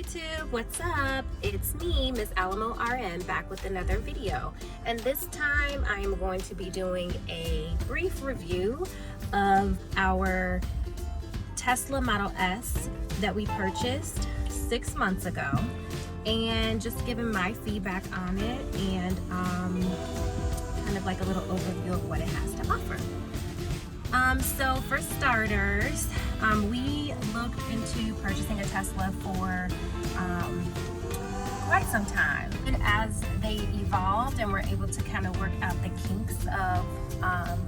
YouTube, what's up? It's me, Miss Alamo RN, back with another video. And this time I am going to be doing a brief review of our Tesla Model S that we purchased 6 months ago, and just giving my feedback on it and kind of like a little overview of what it has to offer. So for starters, we looked into purchasing a Tesla for quite some time. And as they evolved and were able to kind of work out the kinks of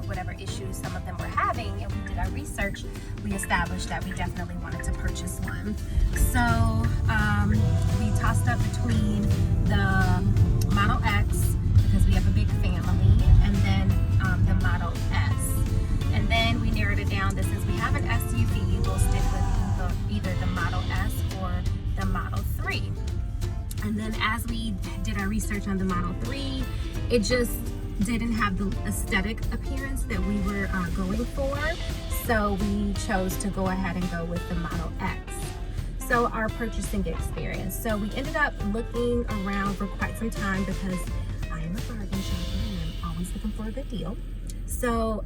whatever issues some of them were having, and we did our research, we established that we definitely wanted to purchase one. So we tossed up between the Model X, because we have a big family, and then the Model S. And then we narrowed it down that since we have an SUV, we'll stick with either the Model S or the Model 3. And then as we did our research on the Model 3, it just didn't have the aesthetic appearance that we were going for. So we chose to go ahead and go with the Model X. So our purchasing experience. So we ended up looking around for quite some time because I am a bargain shopper and I'm always looking for a good deal. So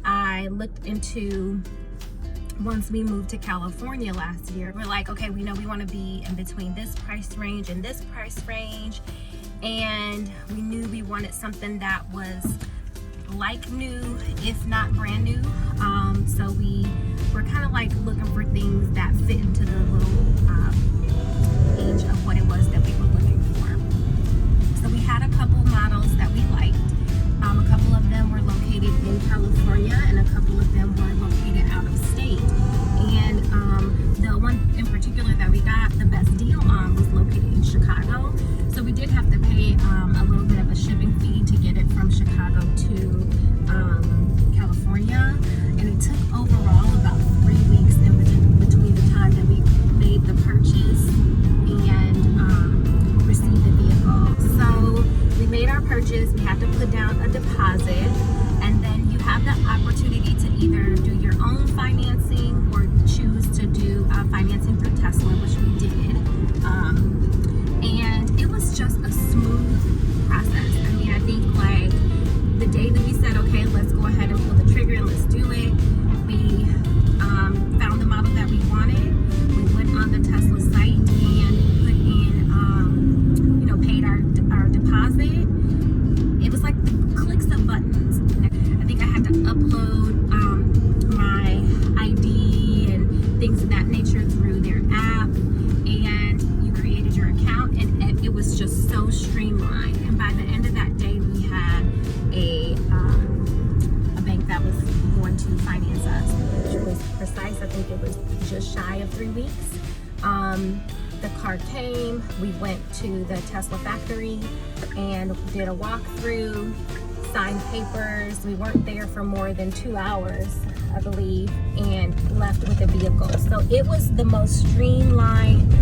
I looked into, once we moved to California last year, we're like, okay, we know we want to be in between this price range and this price range. And we knew we wanted something that was like new, if not brand new. So we were kind of like looking for things that fit into the little age of what it was that we were looking for. So we had a couple models that we liked. A couple of them were located in California and a couple of them were located out of state. And the one in particular that we got the best deal on was located in Chicago. So we did have to pay a little bit of a shipping fee to get it from Chicago to California. And it took overall about 3 weeks in between the time that we made the purchase and received the vehicle. So we made our purchase, we had to put down a deposit, and then you have the opportunity to either do your own financing or choose to do financing through Tesla, which we did. And it was just a smooth process. I mean, I think like the day that we said, okay, let's go ahead and pull the trigger and let's do it, we found the model that we wanted. We went on the Tesla site and put in, paid our deposit. It was like the clicks of buttons. I think I had to upload my ID and things of that nature through their app, and you created your account, and it was just so streamlined. And by the end of that day, we had a bank that was going to finance us, which was precise. I think it was just shy of 3 weeks. The car came, we went to the Tesla factory and did a walkthrough, signed papers. We weren't there for more than 2 hours, I believe, and left with the vehicle. So it was the most streamlined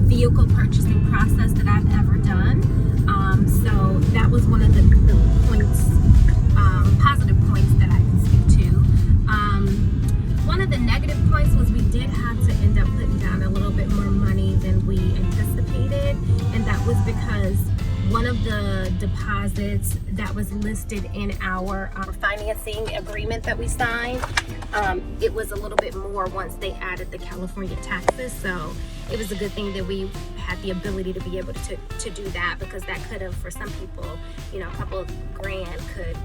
vehicle purchasing process that I've ever done. So that was one of the points, positive points that I can speak to. One of the negative points was we did have to end up putting down a little bit more money than we anticipated, and that was because one of the deposits that was listed in our financing agreement that we signed, it was a little bit more once they added the California taxes. So it was a good thing that we had the ability to be able to do that, because that could have, for some people, a couple of grand could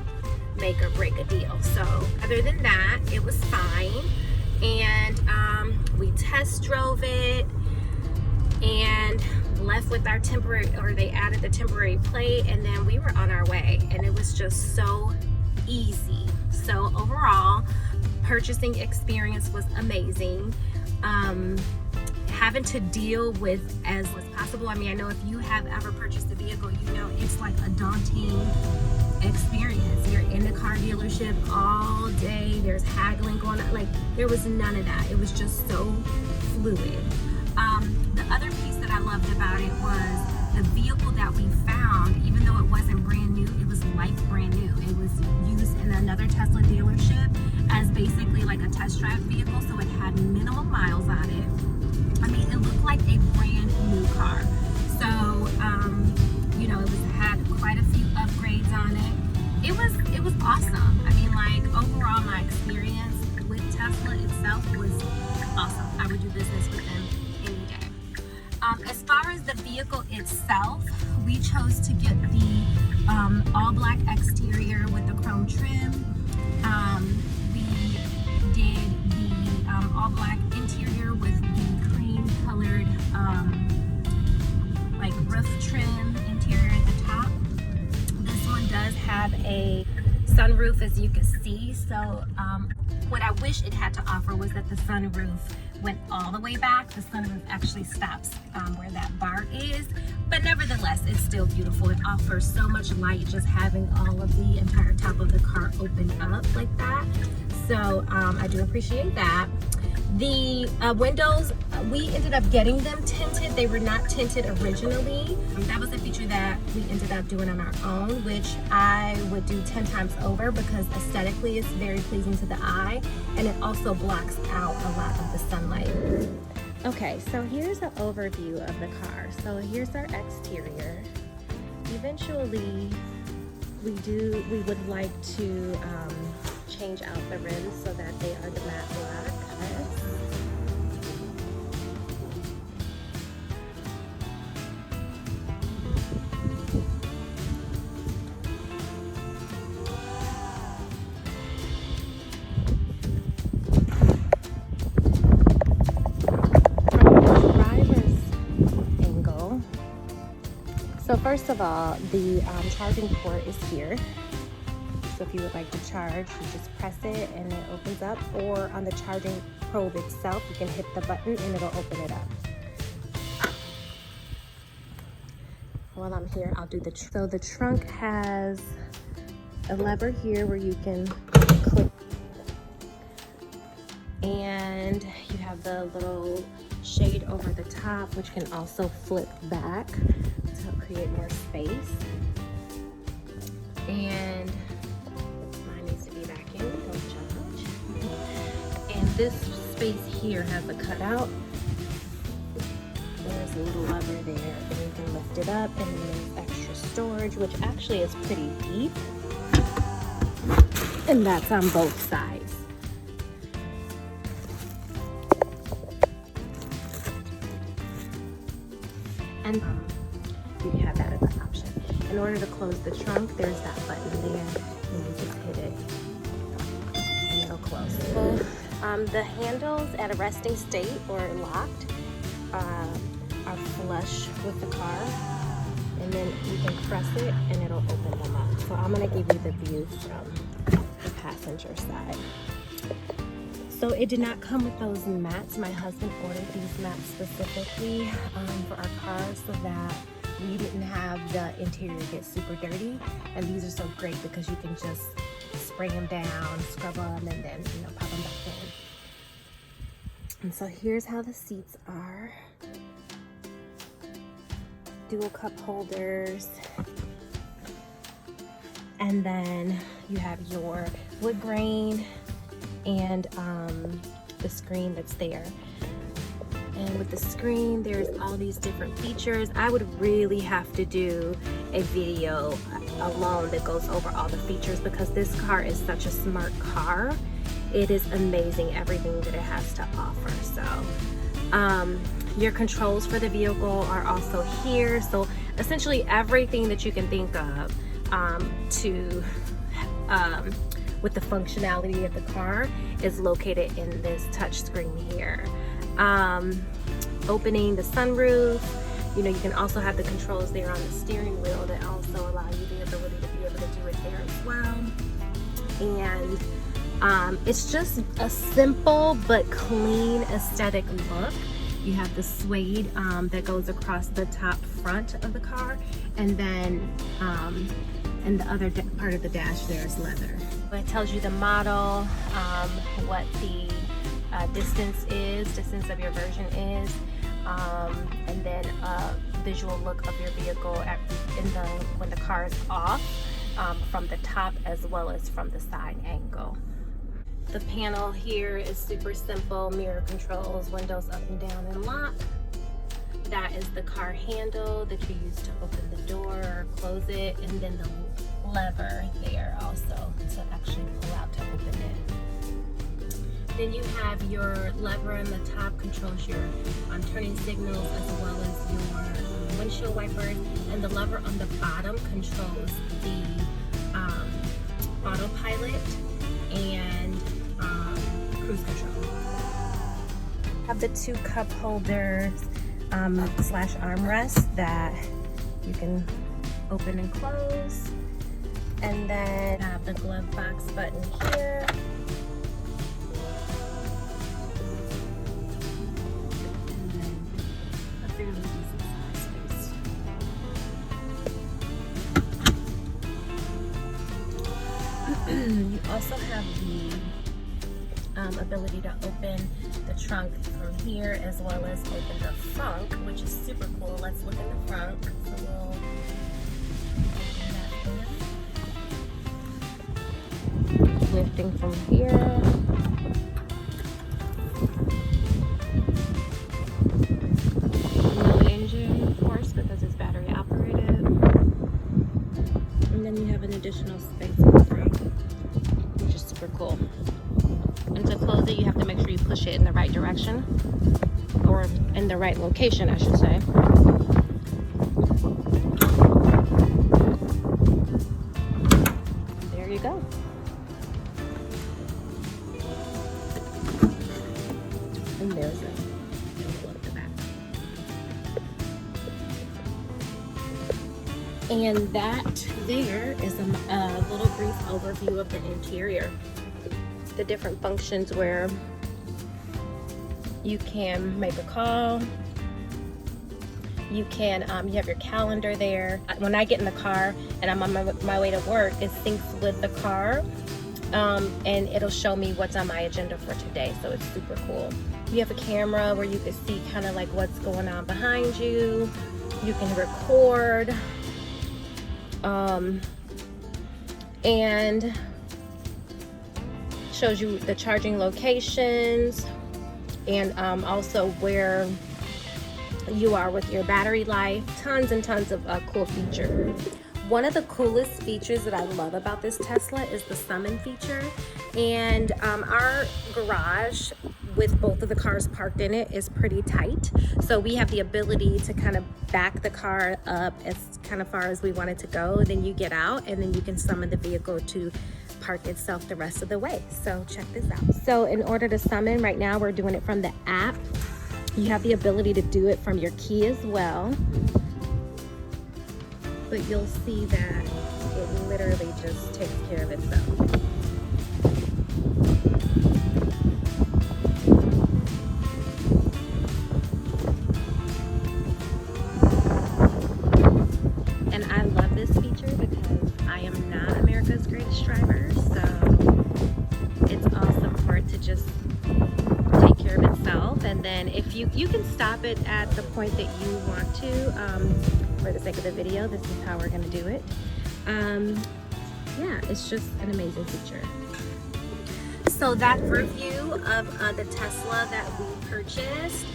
make or break a deal. So other than that, it was fine. And we test drove it and left with our temporary, or they added the temporary plate, and then we were on our way, and it was just so easy. So overall, purchasing experience was amazing. Having to deal with as was possible. I mean, I know if you have ever purchased a vehicle, it's like a daunting experience. You're in the car dealership all day, there's haggling going on. Like, there was none of that. It was just so fluid. The other piece that I loved about it was the vehicle that we found, even though it wasn't brand new, it was like brand new. It was used in another Tesla dealership as basically like a test drive vehicle, so it had minimal miles on it. I mean, it looked like a brand quite a few upgrades on it. It was awesome. I mean, like, overall my experience with Tesla itself was awesome. I would do business with them any day. As far as the vehicle itself, we chose to get the all black exterior with the chrome trim. We did the all black interior with the cream colored like roof trim interior at the top. This one does have a sunroof, as you can see. So what I wish it had to offer was that the sunroof went all the way back. The sunroof actually stops where that bar is, but nevertheless, it's still beautiful. It offers so much light just having all of the entire top of the car open up like that. So I do appreciate that. The windows, we ended up getting them tinted. They were not tinted originally. That was a feature that we ended up doing on our own, which I would do 10 times over because aesthetically it's very pleasing to the eye, and it also blocks out a lot of the sunlight. Okay, so here's an overview of the car. So here's our exterior. Eventually, we would like to change out the rims so that they are the matte black. So first of all, the charging port is here. So if you would like to charge, you just press it and it opens up. Or on the charging probe itself, you can hit the button and it'll open it up. While I'm here, I'll do the trunk. So the trunk has a lever here where you can click. And you have the little shade over the top, which can also flip back to create more space. And mine needs to be back in, don't judge. And this space here has a cutout. There's a little lever there, and you can lift it up, and there's extra storage, which actually is pretty deep. And that's on both sides. And you have that as an option. In order to close the trunk, there's that button there, and you just hit it, and it'll close. So, the handles at a resting state or locked are flush with the car, and then you can press it, and it'll open them up. So I'm gonna give you the view from the passenger side. So it did not come with those mats. My husband ordered these mats specifically for our car so that we didn't have the interior get super dirty. And these are so great because you can just spray them down, scrub them, and then pop them back in. And so here's how the seats are. Dual cup holders. And then you have your wood grain and the screen that's there. And with the screen, there's all these different features. I would really have to do a video alone that goes over all the features because this car is such a smart car. It is amazing everything that it has to offer. So your controls for the vehicle are also here. So essentially everything that you can think of with the functionality of the car is located in this touch screen here. Opening the sunroof, you can also have the controls there on the steering wheel that also allow you the ability to be able to do it there as well. And it's just a simple but clean aesthetic look. You have the suede that goes across the top front of the car, and then and the other part of the dash there is leather. It tells you the model, what the distance of your version is, and then a visual look of your vehicle when the car is off, from the top as well as from the side angle. The panel here is super simple, mirror controls, windows up and down and lock. that is the car handle that you use to open the door or close it, and then the lever there also to actually pull out to open it. Then you have your lever on the top, controls your turning signals as well as your windshield wipers, and the lever on the bottom controls the autopilot and cruise control. Have the 2 cup holders slash armrest that you can open and close, and then have the glove box button here. And then a fairly decent size space. You also have the ability to open the trunk from here as well as open the front, which is super cool. Let's look in the front. So we'll open that there. Lifting from here. No engine, of course, because it's battery operated. And then you have an additional space in the front, which is super cool. And to close it, you have to make sure you push it in the right direction, or in the right location, I should say. There you go. And there's it. Look at that. And that there is a little brief overview of the interior. The different functions where you can make a call, you can you have your calendar there. When I get in the car and I'm on my way to work, it syncs with the car, and it'll show me what's on my agenda for today, so it's super cool. You have a camera where you can see kind of like what's going on behind you. You can record, and shows you the charging locations, and also where you are with your battery life. Tons and tons of cool features. One of the coolest features that I love about this Tesla is the summon feature, and our garage with both of the cars parked in it is pretty tight, so we have the ability to kind of back the car up as kind of far as we want it to go. Then you get out and then you can summon the vehicle to park itself the rest of the way. So check this out. So in order to summon, right now we're doing it from the app. You have the ability to do it from your key as well, but you'll see that it literally just takes care of itself. And I love this feature because I am not America's Greatest Driver, so it's awesome for it to just take care of itself. And then if you can stop it at the point that you want to, for the sake of the video, this is how we're going to do it. Yeah, it's just an amazing feature. So that review of the Tesla that we purchased.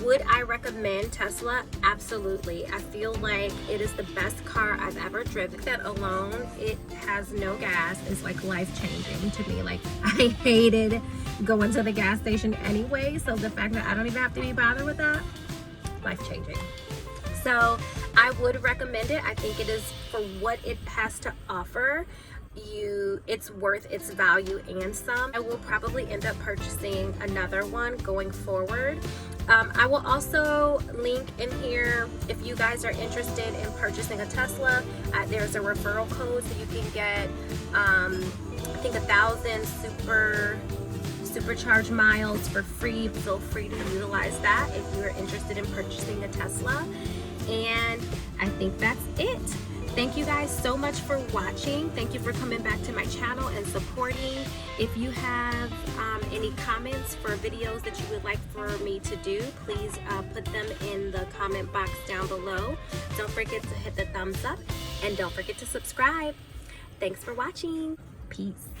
Would I recommend Tesla? Absolutely. I feel like it is the best car I've ever driven. That alone, it has no gas, is like life-changing to me. Like, I hated going to the gas station anyway, so the fact that I don't even have to be bothered with that, life-changing. So I would recommend it. I think it is, for what it has to offer, it's worth its value and some. I will probably end up purchasing another one going forward. I will also link in here, if you guys are interested in purchasing a Tesla, there's a referral code, so you can get I think 1,000 supercharge miles for free. Feel free to utilize that if you're interested in purchasing a Tesla. And I think that's it. Thank you guys so much for watching. Thank you for coming back to my channel and supporting. If you have any comments for videos that you would like for me to do, please put them in the comment box down below. Don't forget to hit the thumbs up and don't forget to subscribe. Thanks for watching. Peace.